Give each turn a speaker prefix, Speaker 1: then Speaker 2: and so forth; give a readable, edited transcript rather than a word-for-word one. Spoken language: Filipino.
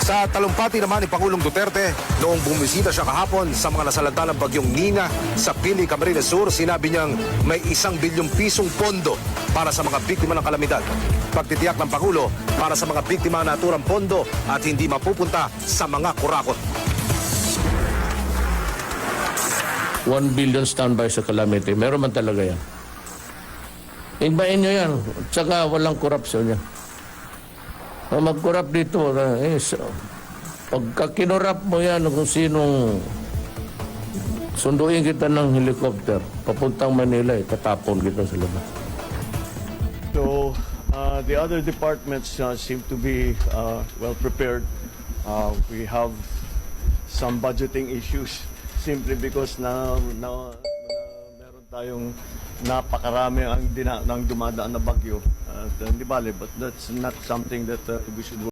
Speaker 1: Sa talumpati naman ni Pangulong Duterte, noong bumisita siya kahapon sa mga nasalanta ng bagyong Nina sa Pili, Camarines Sur, sinabi niyang may 1 bilyong pisong pondo para sa mga biktima ng kalamidad. Pagtitiyak ng Pangulo para sa mga biktima na naturang pondo at hindi mapupunta sa mga kurakot.
Speaker 2: 1 billion standby sa calamity. Meron man talaga yan. Ibain nyo yan. Tsaka walang korupsyon yan. Mag-corrupt dito, pagka kinurap mo yan kung sinong sunduin kita ng helicopter, papuntang Manila, tatapon kita sa labas.
Speaker 3: So, the other departments seem to be well prepared. We have some budgeting issues simply because meron tayong napakarami ang dumadaan na bagyo. Hindi bale, but that's not something that we should